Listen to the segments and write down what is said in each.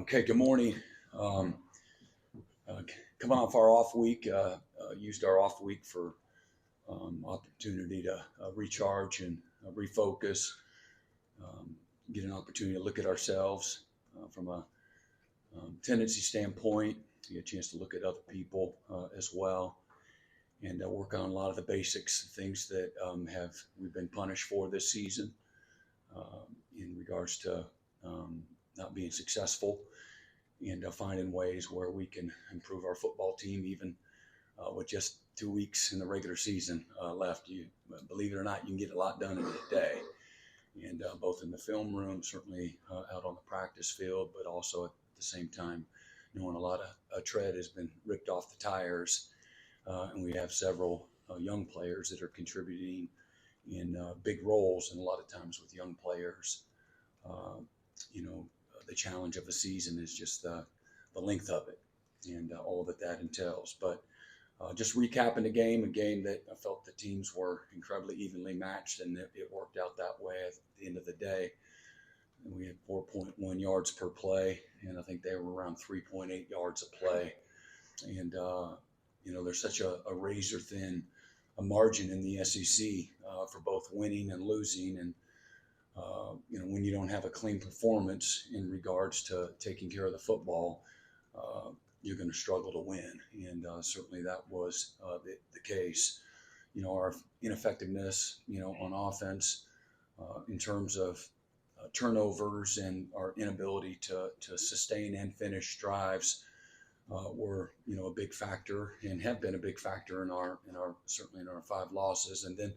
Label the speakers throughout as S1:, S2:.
S1: Okay, good morning. Um, uh, Coming off our off week, used our off week for opportunity to recharge and refocus, um, get an opportunity to look at ourselves from a tendency standpoint, get a chance to look at other people as well, and work on a lot of the basics, things that we've been punished for this season in regards to not being successful and finding ways where we can improve our football team, even with just 2 weeks in the regular season left. You believe it or not, you can get a lot done in a day, and both in the film room, certainly out on the practice field, but also at the same time, knowing a lot of tread has been ripped off the tires, and we have several young players that are contributing in big roles, and a lot of times with young players, uh, you know, the challenge of a season is just the length of it and all that entails. But just recapping the game, a game that I felt the teams were incredibly evenly matched, and it worked out that way at the end of the day. And we had 4.1 yards per play, and I think they were around 3.8 yards a play. And, there's such a razor thin a margin in the SEC for both winning and losing. And when you don't have a clean performance in regards to taking care of the football, you're going to struggle to win. And certainly that was the case. Our ineffectiveness, on offense in terms of turnovers and our inability to sustain and finish drives were, a big factor and have been a big factor in our certainly in our 5 losses. And then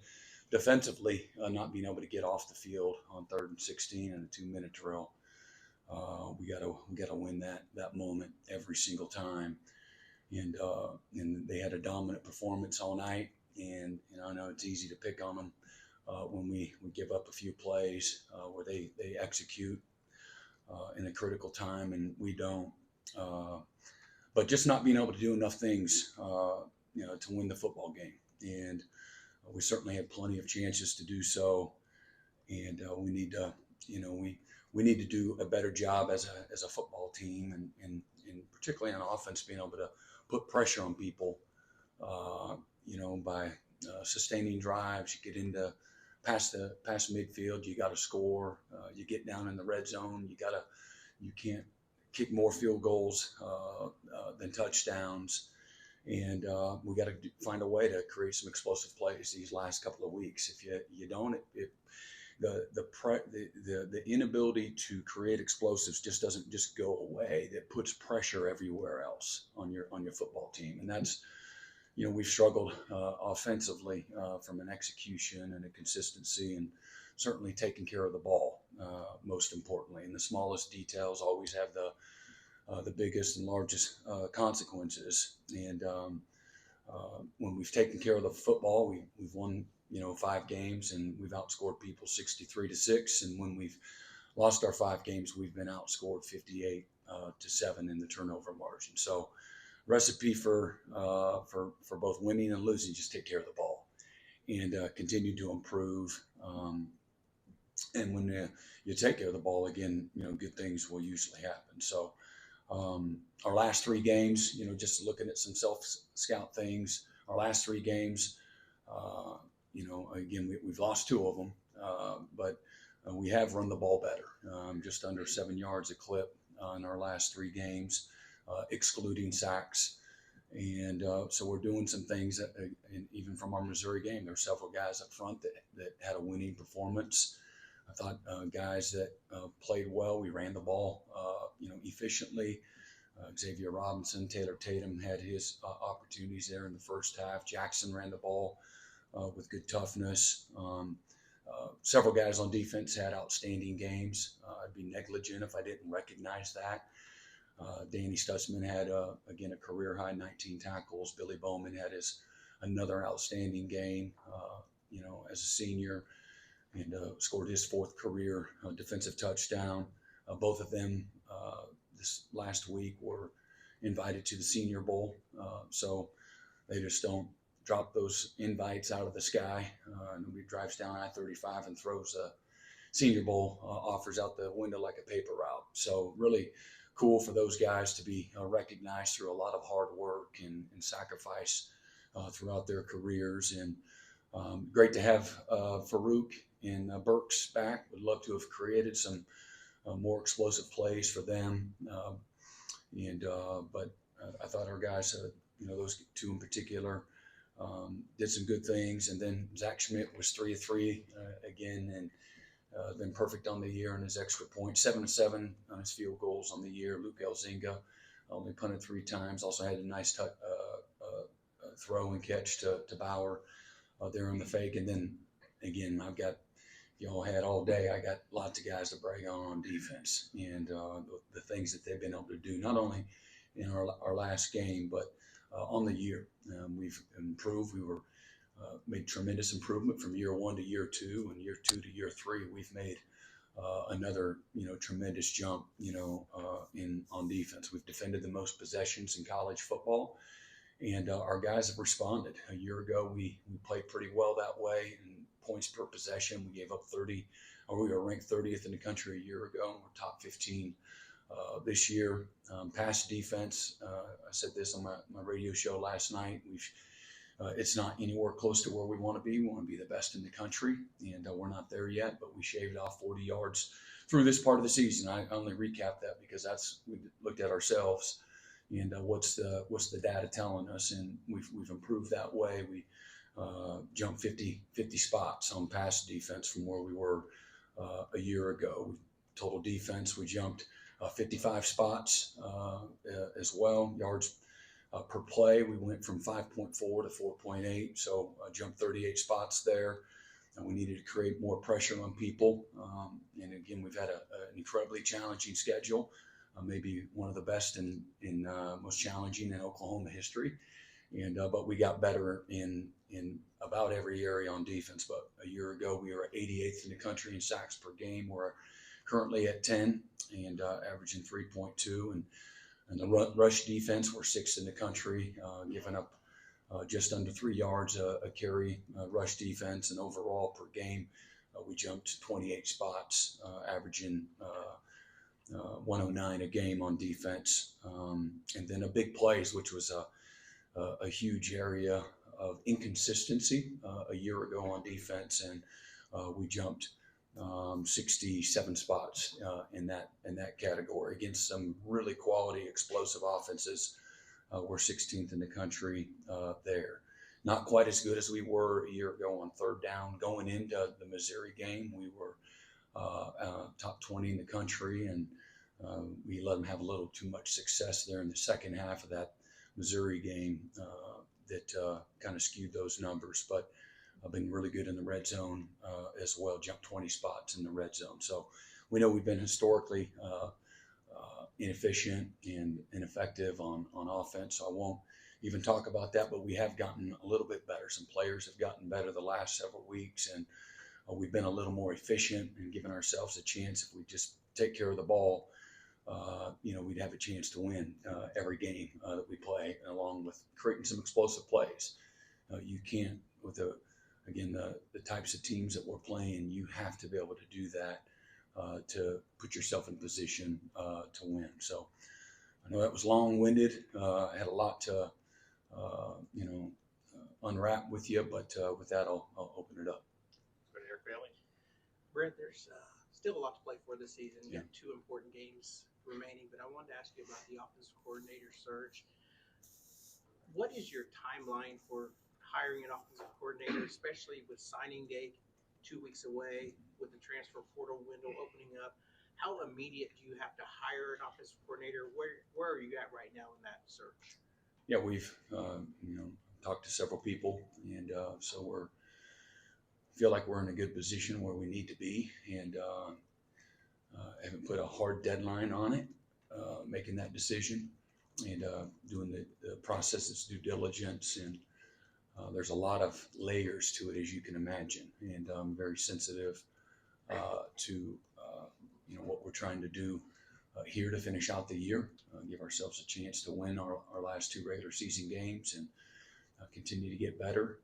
S1: defensively, not being able to get off the field on 3rd and 16 in a 2-minute drill. We gotta win that moment every single time. And they had a dominant performance all night. And I know it's easy to pick on them when we give up a few plays where they execute in a critical time and we don't. But just not being able to do enough things, to win the football game. And we certainly had plenty of chances to do so. And we need to, we need to do a better job as a football team, and particularly on offense, being able to put pressure on people, by sustaining drives. You get into past midfield, you got to score. You get down in the red zone, you can't kick more field goals than touchdowns. And we got to find a way to create some explosive plays these last couple of weeks. If you don't, the inability to create explosives just doesn't just go away. That puts pressure everywhere else on your football team, and that's we've struggled offensively from an execution and a consistency, and certainly taking care of the ball most importantly. And the smallest details always have the biggest and largest consequences. And when we've taken care of the football, we've won 5 games, and we've outscored people 63-6. And when we've lost our 5 games, we've been outscored 58-7 in the turnover margin. So recipe for both winning and losing: just take care of the ball and continue to improve. And when you take care of the ball, again, good things will usually happen. So our last 3 games, just looking at some self-scout things, our last 3 games, again, we've lost 2 of them, but we have run the ball better, just under 7 yards a clip in our last 3 games, excluding sacks. And so we're doing some things that, and even from our Missouri game, there were several guys up front that had a winning performance. I thought guys that played well. We ran the ball, efficiently. Xavier Robinson, Taylor Tatum had his opportunities there in the first half. Jackson ran the ball with good toughness. Several guys on defense had outstanding games. I'd be negligent if I didn't recognize that. Danny Stutzman had, again, a career high 19 tackles. Billy Bowman had another outstanding game, as a senior, and scored his 4th career defensive touchdown. Both of them this last week were invited to the Senior Bowl. So they just don't drop those invites out of the sky. Nobody drives down I-35 and throws a Senior Bowl offers out the window like a paper route. So really cool for those guys to be recognized through a lot of hard work and sacrifice throughout their careers. And great to have Farouk and Burks back. Would love to have created some more explosive plays for them. But I thought our guys, those two in particular, did some good things. And then Zach Schmidt was 3 of 3 again, and been perfect on the year in his extra points, 7 of 7 on his field goals on the year. Luke Elzinga only punted 3 times. Also had a nice throw and catch to Bauer there on the fake. And then again, I've got, y'all had all day, I got lots of guys to brag on defense and the things that they've been able to do, not only in our last game, but on the year. We've improved. We were made tremendous improvement from year 1 to year 2, and year 2 to year 3. We've made another, tremendous jump, on defense. We've defended the most possessions in college football, and our guys have responded. A year ago, we played pretty well that way in points per possession. We gave up 30, or we were ranked 30th in the country a year ago. We're top 15 this year. Pass defense, I said this on my radio show last night. It's not anywhere close to where we want to be. We want to be the best in the country, and we're not there yet, but we shaved off 40 yards through this part of the season. I only recap that because we looked at ourselves and what's the data telling us, and we've improved that way. We jumped 50 spots on pass defense from where we were a year ago. Total defense, we jumped 55 spots as well. Yards per play, we went from 5.4 to 4.8, so jumped 38 spots there. And we needed to create more pressure on people. And again, we've had an incredibly challenging schedule, maybe one of the best in most challenging in Oklahoma history. And but we got better in about every area on defense. But a year ago, we were 88th in the country in sacks per game. We're currently at 10 and averaging 3.2. And the rush defense, we're 6th in the country, giving up just under 3 yards a carry rush defense. And overall per game, we jumped 28 spots, averaging 109 a game on defense. And then a big plays, which was a huge area of inconsistency a year ago on defense. And we jumped 67 spots in that category against some really quality explosive offenses. We're 16th in the country there. Not quite as good as we were a year ago on third down. Going into the Missouri game, we were top 20 in the country, and we let them have a little too much success there in the second half of that Missouri game that kind of skewed those numbers. But I've been really good in the red zone as well, jumped 20 spots in the red zone. So we know we've been historically inefficient and ineffective on offense. So I won't even talk about that, but we have gotten a little bit better. Some players have gotten better the last several weeks, and we've been a little more efficient and given ourselves a chance. If we just take care of the ball, we'd have a chance to win every game that we play, along with creating some explosive plays. You can't, with the types of teams that we're playing, you have to be able to do that to put yourself in position to win. So I know that was long-winded. I had a lot to, unwrap with you, but with that, I'll open it up.
S2: Brent, there's still a lot to play for this season. You have 2 important games remaining, but I wanted to ask you about the offensive coordinator search. What is your timeline for hiring an offensive coordinator, especially with signing day 2 weeks away, with the transfer portal window opening up? How immediate do you have to hire an offensive coordinator? Where are you at right now in that search?
S1: Yeah, we've talked to several people, and so feel like we're in a good position where we need to be, and haven't put a hard deadline on it, making that decision, and doing the processes, due diligence, and there's a lot of layers to it, as you can imagine, and I'm very sensitive to what we're trying to do here to finish out the year, give ourselves a chance to win our last 2 regular season games, and continue to get better.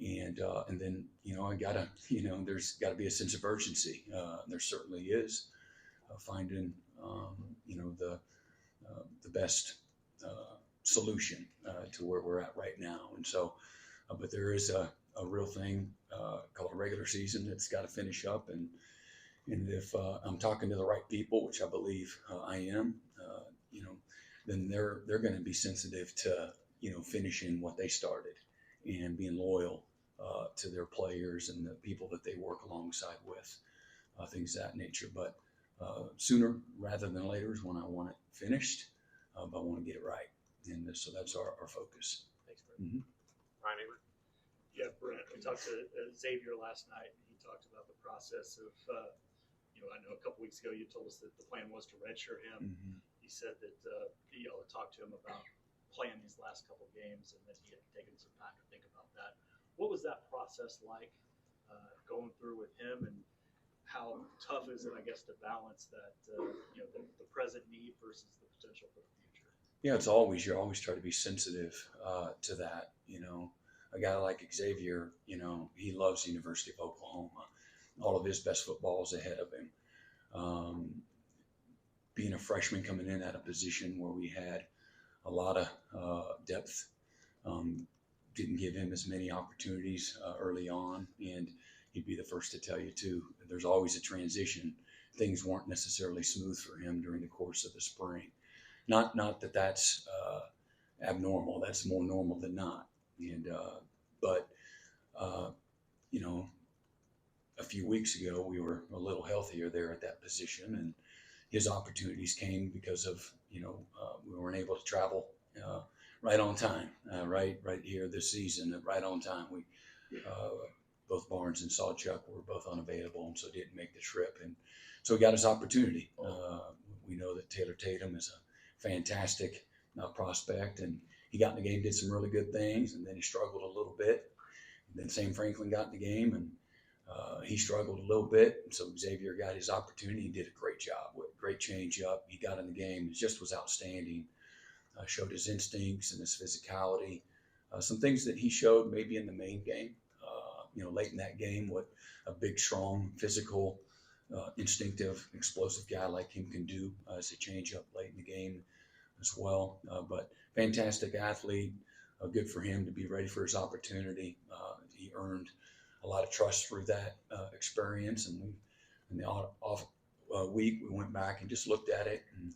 S1: And then I gotta there's got to be a sense of urgency. There certainly is, finding best solution to where we're at right now. And so, but there is a real thing called a regular season that's got to finish up. And if I'm talking to the right people, which I believe I am, then they're going to be sensitive to, finishing what they started and being loyal to their players and the people that they work alongside with, things of that nature. But sooner rather than later is when I want it finished, but I want to get it right. And so that's our focus.
S2: Thanks, Brent.
S3: Ryan Avery.
S4: Yeah, Brent, we talked to Xavier last night, and he talked about the process of, I know a couple weeks ago you told us that the plan was to redshirt him.
S1: Mm-hmm.
S4: He said that y'all had talked to him about playing these last couple games and that he had taken some time to think about that. What was that process like going through with him, and how tough is it, I guess, to balance that, the present need versus the potential for the future?
S1: Yeah, you're always trying to be sensitive to that. A guy like Xavier, he loves the University of Oklahoma. All of his best football is ahead of him. Being a freshman coming in at a position where we had a lot of depth, didn't give him as many opportunities early on. And he'd be the first to tell you too, there's always a transition. Things weren't necessarily smooth for him during the course of the spring. Not that that's abnormal. That's more normal than not. And but a few weeks ago we were a little healthier there at that position, and his opportunities came because of we weren't able to travel right on time, right here this season, right on time. We both Barnes and Sawchuck were both unavailable, and so didn't make the trip, and so he got his opportunity. We know that Taylor Tatum is a fantastic prospect, and he got in the game, did some really good things, and then he struggled a little bit. And then Sam Franklin got in the game, and he struggled a little bit. And so Xavier got his opportunity. He did a great job, great change up. He got in the game. It just was outstanding. Showed his instincts and his physicality. Some things that he showed maybe in the main game, late in that game, what a big, strong, physical, instinctive, explosive guy like him can do as a change up late in the game as well. But fantastic athlete. Good for him to be ready for his opportunity. He earned a lot of trust through that experience. And in the off week, we went back and just looked at it, and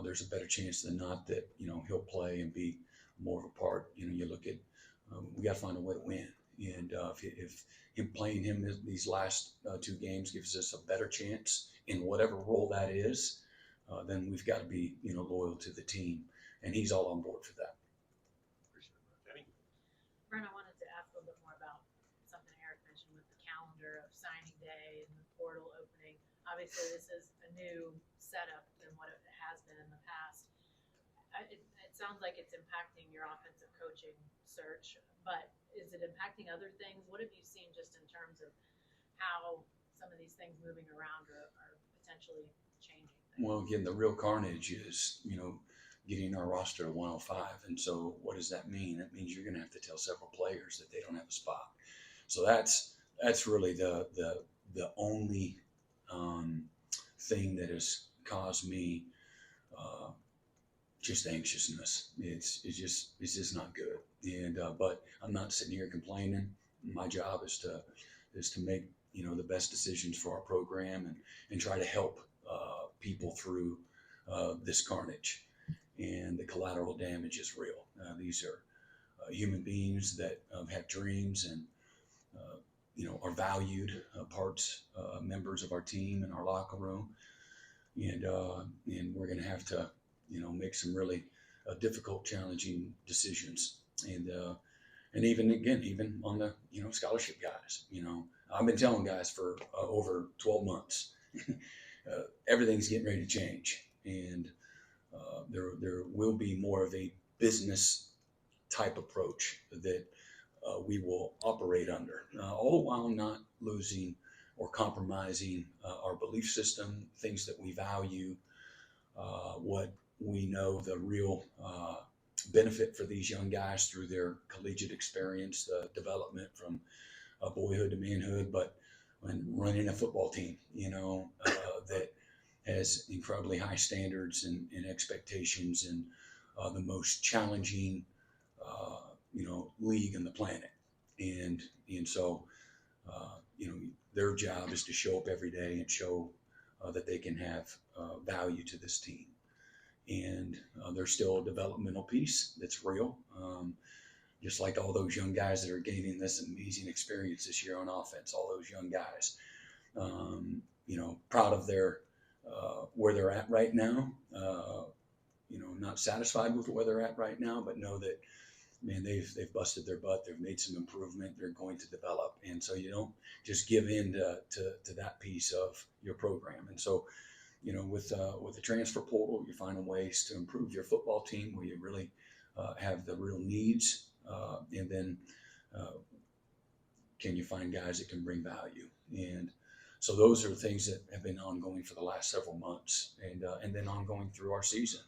S1: there's a better chance than not that he'll play and be more of a part. You look at we got to find a way to win, and if him playing him these last 2 games gives us a better chance in whatever role that is, then we've got to be loyal to the team, and he's all on board for that.
S5: Brent, I wanted to ask a little bit more about something Eric mentioned with the calendar of signing day and the portal opening. Obviously, this is a new setup than what it has been in the past. It sounds like it's impacting your offensive coaching search, but is it impacting other things? What have you seen just in terms of how some of these things moving around are potentially changing things?
S1: Well, again, the real carnage is, getting our roster to 105. And so what does that mean? That means you're going to have to tell several players that they don't have a spot. So that's really the only thing that has caused me just anxiousness. It's just not good. And but I'm not sitting here complaining. My job is to make the best decisions for our program and try to help people through this carnage. And the collateral damage is real. These are human beings that have dreams and are valued members of our team and our locker room, and we're going to have to make some really difficult, challenging decisions. And even on the scholarship guys. I've been telling guys for over 12 months, everything's getting ready to change, and there will be more of a business type approach that we will operate under, all while not losing or compromising our belief system, things that we value, what we know the real benefit for these young guys through their collegiate experience, the development from boyhood to manhood, but when running a football team, that has incredibly high standards and expectations, and the most challenging, league on the planet. And so, their job is to show up every day and show that they can have value to this team. And there's still a developmental piece that's real. Just like all those young guys that are gaining this amazing experience this year on offense, all those young guys, proud of their where they're at right now. Not satisfied with where they're at right now, but know that, man, they've busted their butt. They've made some improvement. They're going to develop, and so you don't just give in to that piece of your program. And so, with the transfer portal, you're finding ways to improve your football team where you really have the real needs, and then can you find guys that can bring value? And so those are things that have been ongoing for the last several months, and then ongoing through our season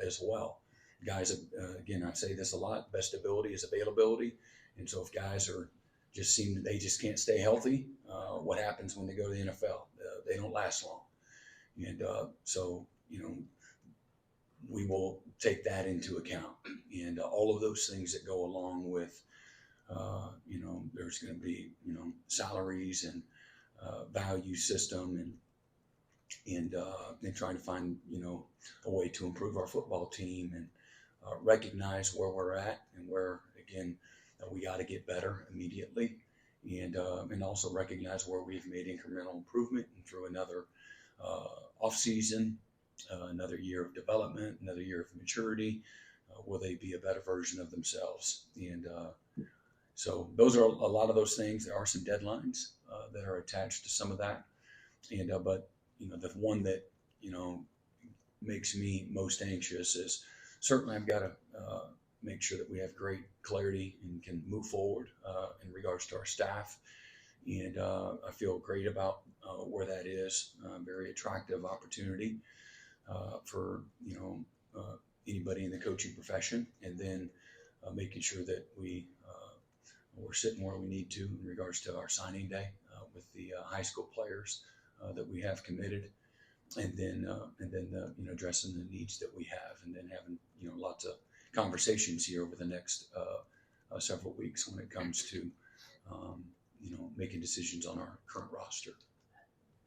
S1: as well. Guys, again, I say this a lot: best ability is availability. And so if guys they just can't stay healthy, what happens when they go to the NFL? They don't last long. And so we will take that into account, and all of those things that go along with there's going to be salaries and value system, and trying to find a way to improve our football team, and recognize where we're at, and where, again, we got to get better immediately, and also recognize where we've made incremental improvement, and through another off season, another year of development, another year of maturity, will they be a better version of themselves? And so those are a lot of those things. There are some deadlines that are attached to some of that, and but the one that makes me most anxious is, certainly I've got to make sure that we have great clarity and can move forward in regards to our staff. And I feel great about where that is. Very attractive opportunity for anybody in the coaching profession, and then making sure that we're sitting where we need to in regards to our signing day with the high school players that we have committed, and then addressing the needs that we have, and then having lots of conversations here over the next several weeks when it comes to making decisions on our current roster.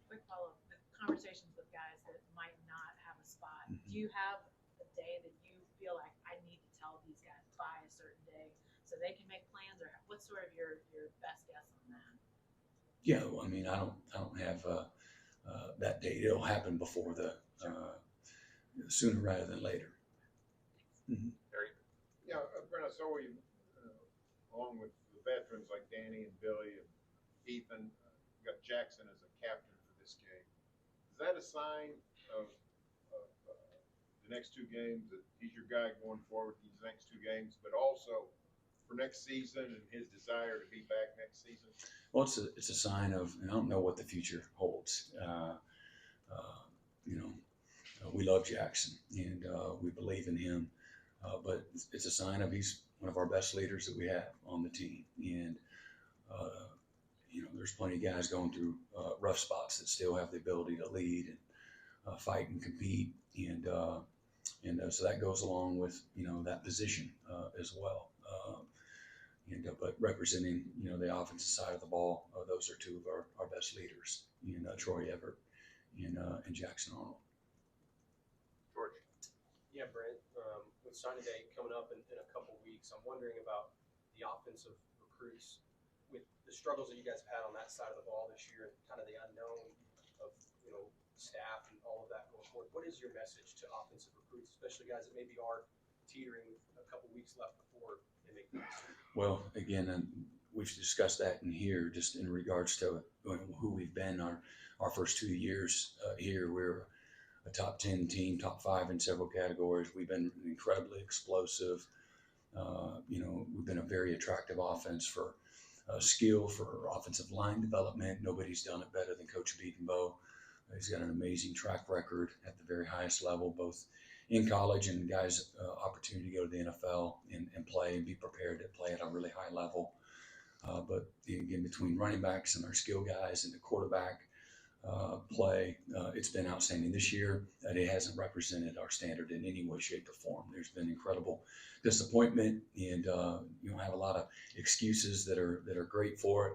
S5: Quick follow-up: the conversations with guys that might not have a spot.
S1: Mm-hmm.
S5: Do you have a day that you feel like, I need to tell these guys by a certain day so they can make plans, or what's sort of your best guess on that?
S1: Yeah, well, I mean, I don't have that date. It'll happen before sooner rather than later. Mm-hmm.
S3: Yeah, Brent, I saw you along with the veterans like Danny and Billy and Ethan. You got Jackson as a captain for this game. Is that a sign of the next two games, that he's your guy going forward these next two games, but also for next season and his desire to be back next season?
S1: Well, it's a sign of, and I don't know what the future holds. We love Jackson, and we believe in him, but it's a sign of, he's one of our best leaders that we have on the team. And there's plenty of guys going through rough spots that still have the ability to lead and fight and compete, and so that goes along with that position as well. But representing the offensive side of the ball, those are two of our best leaders, Troy Everett and Jackson Arnold.
S3: George.
S6: Yeah, Brent, with signing day coming up in a couple weeks, I'm wondering about the offensive recruits, with the struggles that you guys have had on that side of the ball this year, and kind of the unknown of staff and all of that going forward. What is your message to offensive recruits, especially guys that maybe are teetering with a couple weeks left before they make the decision?
S1: Well, again, we've discussed that in here, just in regards to who we've been. Our first 2 years here, we're a top 10 team, top 5 in several categories. We've been incredibly explosive. We've been a very attractive offense for skill, for offensive line development. Nobody's done it better than Coach Beatonbow. He's got an amazing track record at the very highest level, both in college and guys' opportunity to go to the NFL and play and be prepared to play at a really high level. But again, between running backs and our skill guys and the quarterback, play, it's been outstanding. This year, it hasn't represented our standard in any way, shape, or form. There's been incredible disappointment, and you don't have a lot of excuses that are great for it.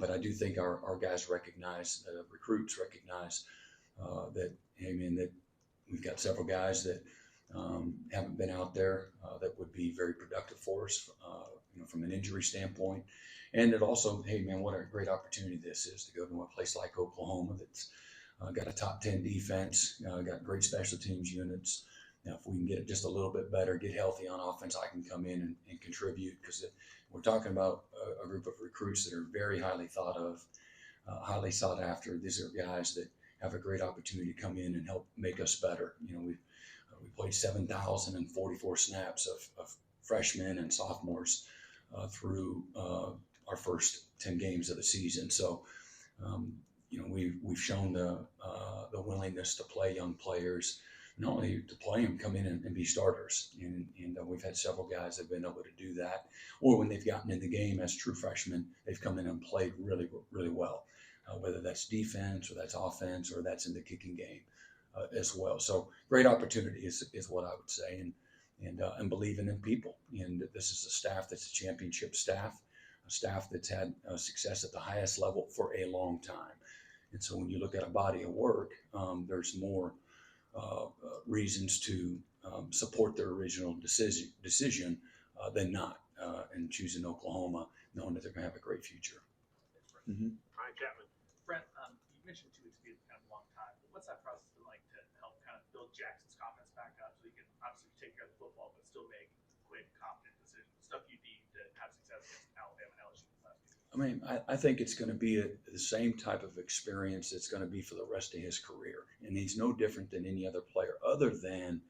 S1: But I do think our guys recognize, recruits recognize that, hey man, that we've got several guys that haven't been out there that would be very productive for us, from an injury standpoint. And it also, hey man, what a great opportunity this is to go to a place like Oklahoma that's got a top 10 defense, got great special teams units. Now, if we can get it just a little bit better, get healthy on offense, I can come in and contribute, because we're talking about a group of recruits that are very highly thought of, highly sought after. These are guys that have a great opportunity to come in and help make us better. We played 7,044 snaps of freshmen and sophomores through our first 10 games of the season. So, we've shown the willingness to play young players, not only to play them, come in and be starters. And we've had several guys that have been able to do that. Or when they've gotten in the game as true freshmen, they've come in and played really, really well, whether that's defense or that's offense or that's in the kicking game as well. So great opportunity is what I would say, and believing in people. And this is a staff that's a championship staff, a staff that's had success at the highest level for a long time. And so when you look at a body of work, there's more reasons to support their original decision than not, and choosing Oklahoma, knowing that they're going to have a great future. Mm-hmm.
S7: Ryan Chapman. Brent, you mentioned 2 weeks ago is kind of a long time, but what's that process been like to help kind of build Jackson's confidence back up so he can obviously take care of the football but still make quick, confident decisions, stuff you need to have success against Alabama and LSU last week?
S1: I mean, I think it's going to be the same type of experience it's going to be for the rest of his career. And he's no different than any other player, other than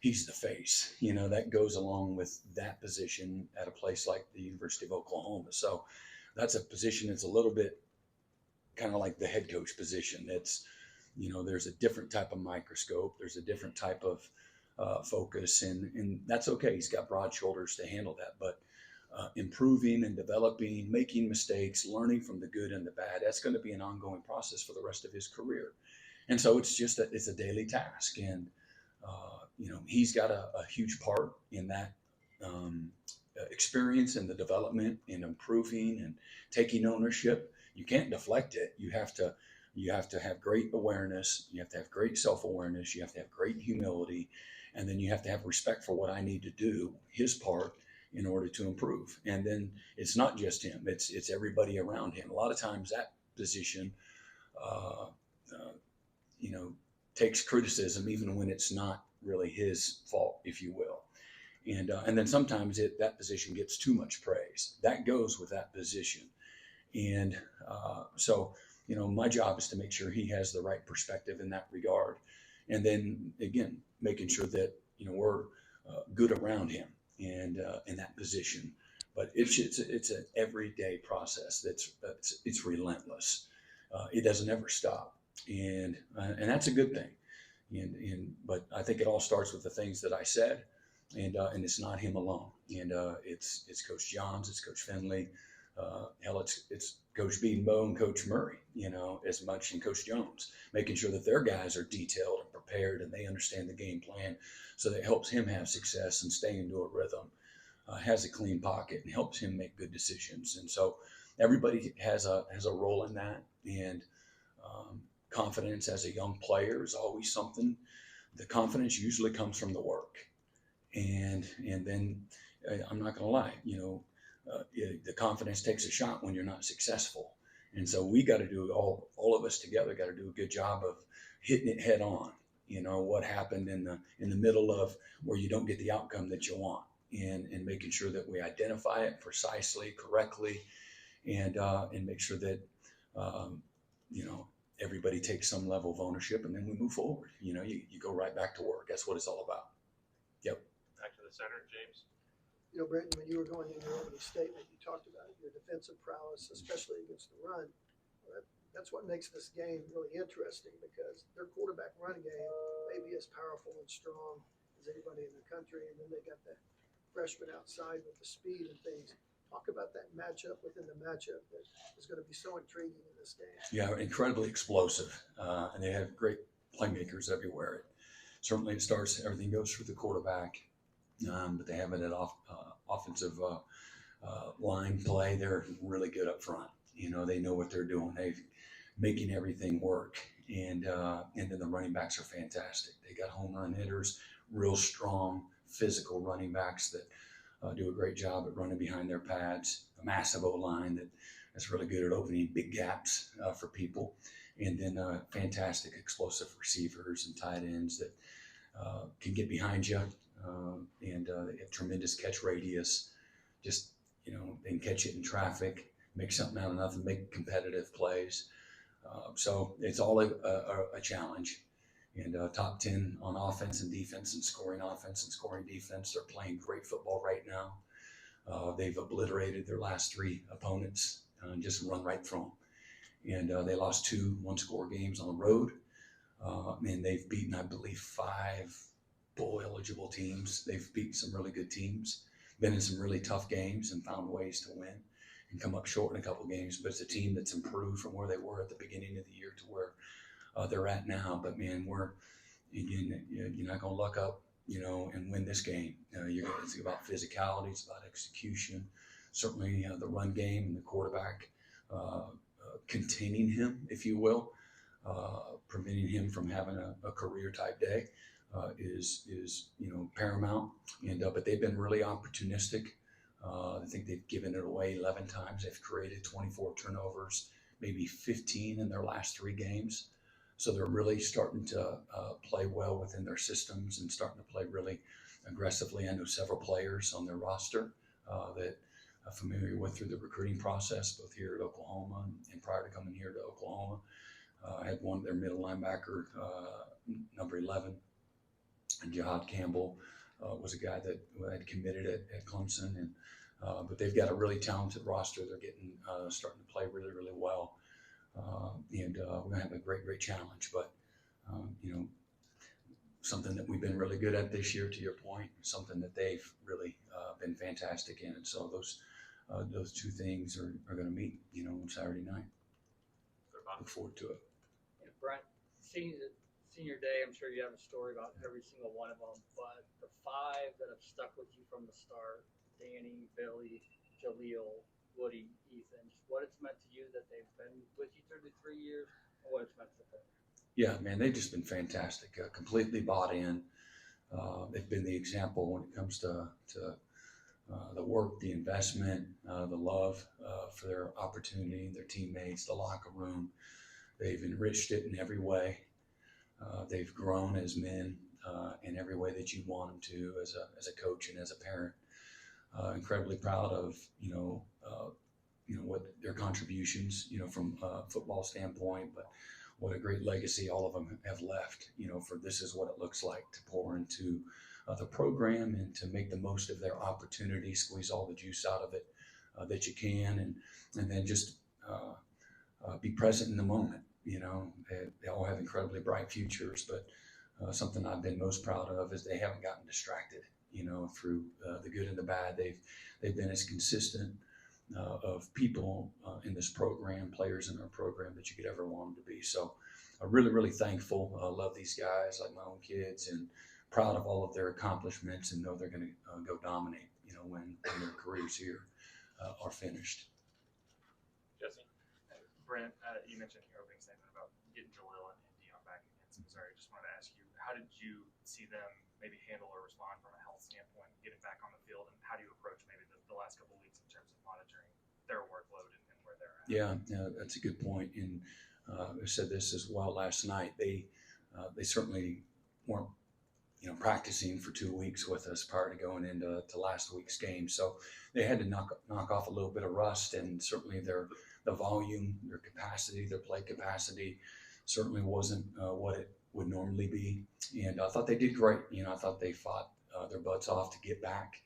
S1: he's the face. That goes along with that position at a place like the University of Oklahoma. So that's a position that's a little bit kind of like the head coach position. That's, there's a different type of microscope. There's a different type of focus, and that's okay. He's got broad shoulders to handle that. But improving and developing, making mistakes, learning from the good and the bad, that's going to be an ongoing process for the rest of his career. And so it's just it's a daily task. And, he's got a huge part in that experience and the development and improving and taking ownership. You can't deflect it. You have to have great awareness. You have to have great self-awareness. You have to have great humility. And then you have to have respect for what I need to do, his part, in order to improve. And then it's not just him, it's everybody around him. A lot of times that position, takes criticism, even when it's not really his fault, if you will. And then sometimes that position gets too much praise. That goes with that position. And so, my job is to make sure he has the right perspective in that regard. And then again, making sure that, we're good around him and in that position. But it's an everyday process. It's relentless. It doesn't ever stop. And that's a good thing. But I think it all starts with the things that I said, and it's not him alone. And it's Coach Johns, it's Coach Finley, hell, it's Coach Beatonbow and Coach Murray, as much, and Coach Jones, making sure that their guys are detailed and prepared and they understand the game plan, so that helps him have success and stay into a rhythm, has a clean pocket, and helps him make good decisions. And so everybody has a role in that. And confidence as a young player is always something. The confidence usually comes from the work. And then I'm not going to lie, the confidence takes a shot when you're not successful. And so we got to do all of us together got to do a good job of hitting it head on. What happened in the middle of where you don't get the outcome that you want, and making sure that we identify it precisely, correctly, and make sure that, everybody takes some level of ownership, and then we move forward. You go right back to work. That's what it's all about. Yep.
S7: Back to the center, James.
S8: Brent, when you were going in your opening statement, you talked about your defensive prowess, especially against the run. That's what makes this game really interesting, because their quarterback run game may be as powerful and strong as anybody in the country, and then they got the freshman outside with the speed and things. Talk about that matchup within the matchup that is going to be so intriguing in this game.
S1: Yeah, incredibly explosive, and they have great playmakers everywhere. Certainly, it starts. Everything goes through the quarterback, but they have it at offensive line play. They're really good up front. They know what they're doing. They're making everything work, and then the running backs are fantastic. They got home run hitters, real strong, physical running backs that do a great job at running behind their pads. A massive O-line that's really good at opening big gaps for people. And then fantastic explosive receivers and tight ends that can get behind you. And they have tremendous catch radius. Just, they can catch it in traffic, make something out of nothing, make competitive plays. So it's all a challenge. And top 10 on offense and defense and scoring offense and scoring defense. They're playing great football right now. They've obliterated their last 3 opponents and just run right through them. And they lost 2 one-score games on the road. And they've beaten, I believe, 5 bowl eligible teams. They've beaten some really good teams, been in some really tough games and found ways to win and come up short in a couple games. But it's a team that's improved from where they were at the beginning of the year to where they're at now. But man, you're not going to luck up, and win this game. It's about physicality, it's about execution. Certainly the run game and the quarterback containing him, if you will, preventing him from having a career type day is paramount. And but they've been really opportunistic. I think they've given it away 11 times. They've created 24 turnovers, maybe 15 in their last 3 games. So they're really starting to play well within their systems and starting to play really aggressively. I know several players on their roster that I'm familiar with through the recruiting process, both here at Oklahoma and prior to coming here to Oklahoma. I had one, their middle linebacker, number 11, and Jihad Campbell was a guy that had committed at Clemson. And but they've got a really talented roster. They're getting starting to play really, really well. And we're going to have a great challenge, but something that we've been really good at this year, to your point, something that they've really been fantastic in. And so those 2 things are going to meet, on Saturday night. Look forward to it.
S9: Yeah, Brent, senior day, I'm sure you have a story about every single one of them, but the 5 that have stuck with you from the start, Danny, Billy, Jaleel, Woody, Ethan, just what it's meant to you that they've been with you through the 3 years and what it's meant to them.
S1: Yeah, man, they've just been fantastic, completely bought in. They've been the example when it comes to the work, the investment, the love for their opportunity, their teammates, the locker room. They've enriched it in every way. They've grown as men in every way that you want them to, as a coach and as a parent. Incredibly proud of what their contributions, from a football standpoint, but what a great legacy all of them have left. For this is what it looks like to pour into the program and to make the most of their opportunity, squeeze all the juice out of it that you can, and then just be present in the moment. They all have incredibly bright futures, but something I've been most proud of is they haven't gotten distracted. Through the good and the bad, they've been as consistent of people in this program, players in our program, that you could ever want them to be. So I'm really thankful. I love these guys like my own kids, and proud of all of their accomplishments, and know they're going to go dominate, when their careers here are finished.
S7: Jesse? Brent, you mentioned in your opening statement about getting Jaleel and Dion back against Missouri. Just wanted to ask you, how did you see them maybe handle or respond from a health standpoint, getting back on the field, and how do you approach maybe the last couple of weeks in terms of monitoring their workload and where they're at?
S1: Yeah, that's a good point. And I said this as well last night. They certainly weren't practicing for 2 weeks with us prior to going into last week's game. So they had to knock off a little bit of rust, and certainly the volume, their capacity, their play capacity certainly wasn't what it would normally be. And I thought they did great. I thought they fought their butts off to get back.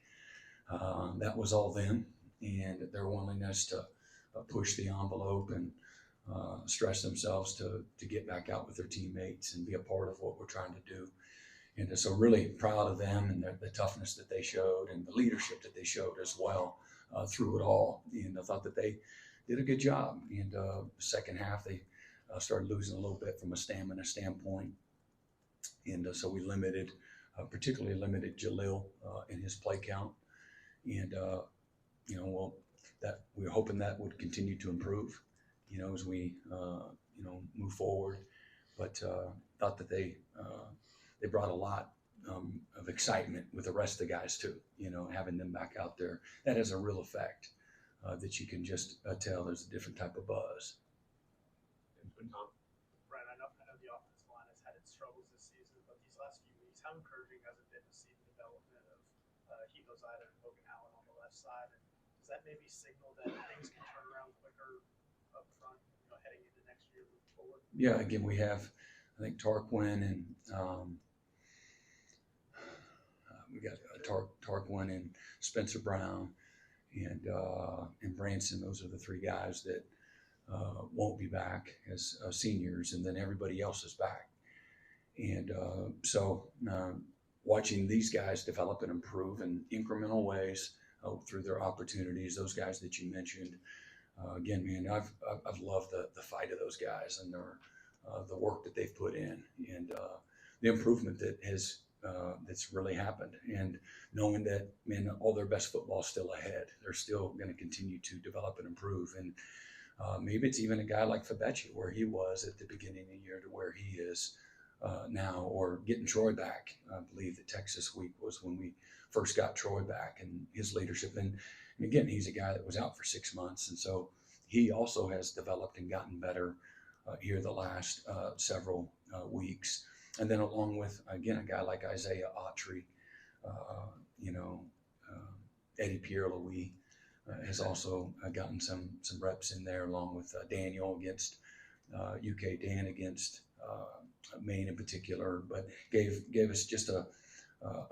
S1: That was all them, and their willingness to push the envelope and stress themselves to get back out with their teammates and be a part of what we're trying to do. And so really proud of them and the toughness that they showed and the leadership that they showed as well through it all. And I thought that they did a good job. And second half, they started losing a little bit from a stamina standpoint. And so we particularly limited Jalil in his play count. And, that we're hoping that would continue to improve, as we, move forward. But thought that they brought a lot of excitement with the rest of the guys too, having them back out there. That has a real effect that you can just tell there's a different type of buzz.
S7: Brian, I know the offensive line has had its struggles this season, but these last few weeks, how encouraging has it been to see the development of Hebo Zider and Logan Allen on the left side? And does that maybe signal that things can turn around quicker up front, heading into next year moving forward?
S1: Yeah, again, we have, I think, Tarquin and we got Tarquin and Spencer Brown and Branson. Those are the three guys that won't be back as seniors, and then everybody else is back. And so watching these guys develop and improve in incremental ways through their opportunities, those guys that you mentioned. Again, man, I've loved the fight of those guys and the work that they've put in, and the improvement that has that's really happened. And knowing that, man, all their best football is still ahead. They're still going to continue to develop and improve. And maybe it's even a guy like Fabechi, where he was at the beginning of the year to where he is now, or getting Troy back. I believe the Texas week was when we first got Troy back, and his leadership. And again, he's a guy that was out for 6 months. And so he also has developed and gotten better here the last several weeks. And then along with, again, a guy like Isaiah Autry, Eddie Pierre-Louis has also gotten some reps in there, along with Daniel against UK Dan against Maine in particular, but gave us just a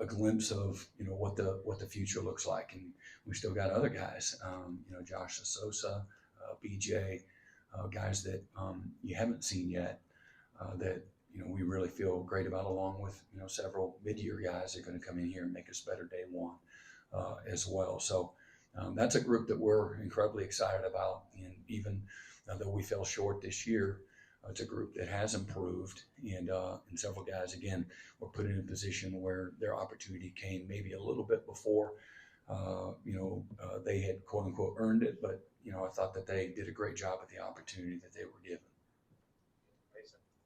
S1: glimpse of what the future looks like. And we still got other guys, Josh Sosa, BJ, guys that you haven't seen yet that we really feel great about, along with several mid-year guys that are going to come in here and make us better day one as well. So that's a group that we're incredibly excited about. And even though we fell short this year, it's a group that has improved, and several guys, again, were put in a position where their opportunity came maybe a little bit before, they had quote unquote earned it, but I thought that they did a great job with the opportunity that they were given.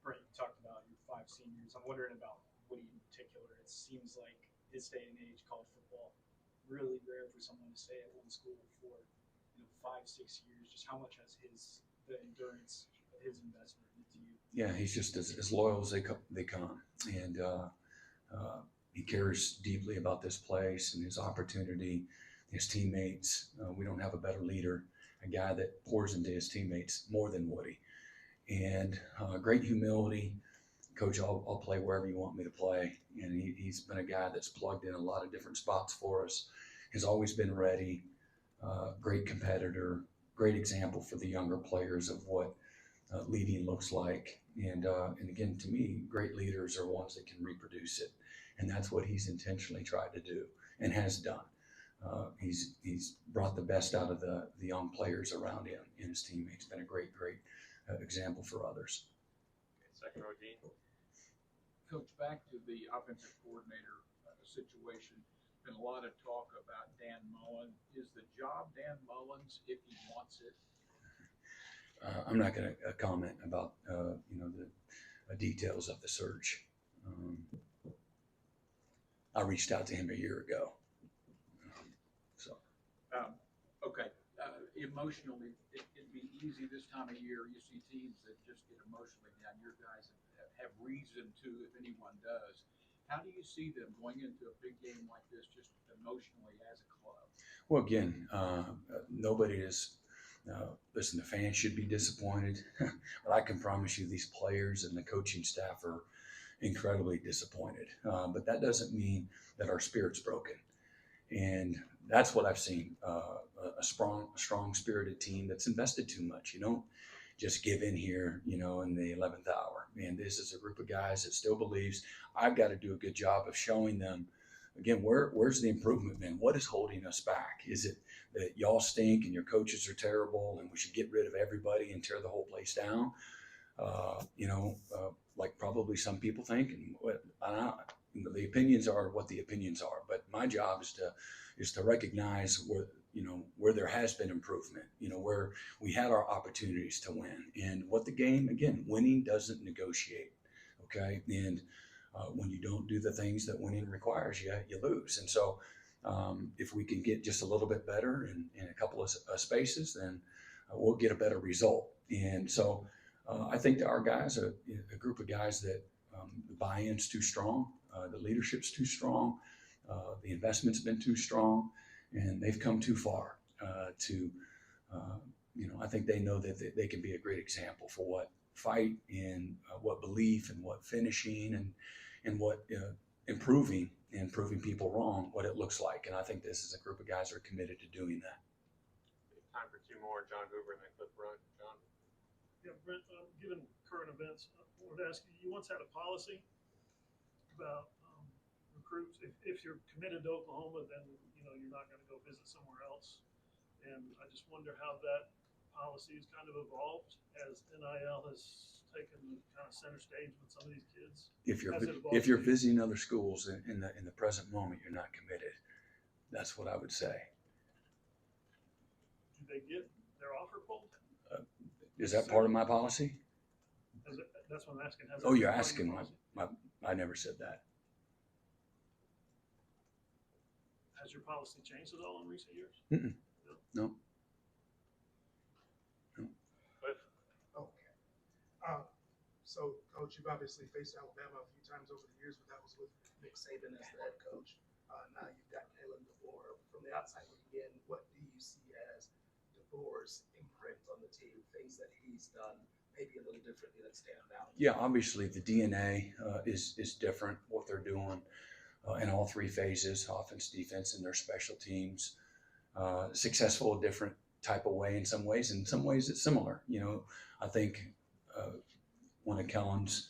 S4: Brent, you talked about your 5 seniors. I'm wondering about Woody in particular. It seems like this day and age, college football, really rare for someone to stay at one school for 5-6 years. Just how much has the endurance of his investment into you?
S1: Yeah, he's just as loyal as they come, and he cares deeply about this place and his opportunity, his teammates. We don't have a better leader, a guy that pours into his teammates more than Woody. And great humility. Coach, I'll play wherever you want me to play. And he's been a guy that's plugged in a lot of different spots for us. Has always been ready. Great competitor. Great example for the younger players of what leading looks like. And again, to me, great leaders are ones that can reproduce it. And that's what he's intentionally tried to do and has done. He's brought the best out of the young players around him and his teammates. Been a great example for others.
S3: Second row, Dean.
S10: Coach, back to the offensive coordinator situation. Been a lot of talk about Dan Mullen. Is the job Dan Mullen's if he wants it?
S1: I'm not going to comment about the details of the search. I reached out to him a year ago.
S10: Okay. Emotionally, it'd be easy this time of year. You see teams that just get emotionally down. Your guys have reason to, if anyone does. How do you see them going into a big game like this, just emotionally as a club?
S1: Well, again, nobody is. Listen, the fans should be disappointed, but I can promise you these players and the coaching staff are incredibly disappointed. But that doesn't mean that our spirit's broken. And that's what I've seen, a strong spirited team that's invested too much. You don't just give in here, in the 11th hour. Man, this is a group of guys that still believes. I've got to do a good job of showing them again, where's the improvement been? What is holding us back? Is it that y'all stink and your coaches are terrible and we should get rid of everybody and tear the whole place down? Like probably some people think, and the opinions are what the opinions are. But my job is to recognize where there has been improvement, where we had our opportunities to win, and what the game, again, winning doesn't negotiate. Okay, and when you don't do the things that winning requires, you lose. And so, if we can get just a little bit better in a couple of spaces, then we'll get a better result. And so, I think that our guys are a group of guys that the buy-in's too strong, the leadership's too strong, the investment's been too strong, and they've come too far I think they know that they can be a great example for what fight and what belief and what finishing and what improving and proving people wrong, what it looks like. And I think this is a group of guys that are committed to doing that.
S3: Time for two more, John Hoover and then Cliff Brunt. John?
S11: Yeah, Brent, given current events, I wanted to ask you, you once had a policy about recruits. If you're committed to Oklahoma, then you're not going to go visit somewhere else. And I just wonder how that policy has kind of evolved as NIL has taken kind of center stage with some of these kids.
S1: If
S11: Has it evolved
S1: you're
S11: for you?
S1: visiting other schools in the present moment, you're not committed. That's what I would say.
S11: Do they get their offer pulled?
S1: Is that part of my policy?
S11: That's what I'm asking. Has
S1: Oh,
S11: it
S1: you're
S11: been part of
S1: asking
S11: your policy?
S1: I never said that.
S11: Has your policy changed at all in recent years?
S1: No.
S3: Cliff?
S12: Okay. So, Coach, you've obviously faced Alabama a few times over the years, but that was with Nick Saban as the head coach. Now you've got Kalen DeBoer. From the outside looking in, what do you see as DeBoer's imprint on the team, things that he's done maybe a little differently that stand out?
S1: Yeah, obviously the DNA is different, what they're doing in all three phases, offense, defense, and their special teams. Successful a different type of way in some ways. In some ways it's similar. I think one of Kellen's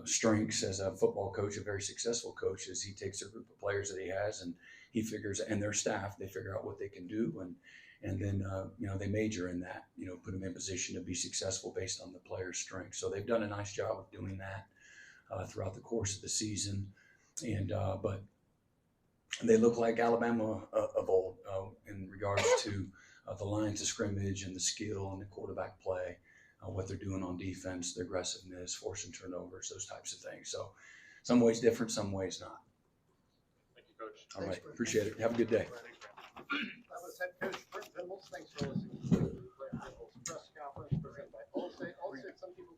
S1: strengths as a football coach, a very successful coach, is he takes a group of players that he has and he figures, and their staff, they figure out what they can do, and then they major in that, put them in position to be successful based on the player's strengths. So they've done a nice job of doing that throughout the course of the season, and but they look like Alabama of old in regards to the lines of scrimmage and the skill and the quarterback play, what they're doing on defense, the aggressiveness, forcing turnovers, those types of things. So some ways different, some ways not.
S3: Thank you, Coach.
S1: All right, appreciate it. Have a good day.
S3: That was head coach Brent Venables. Thanks for listening to Brent Venables press conference presented by Allstate. Allstate, some people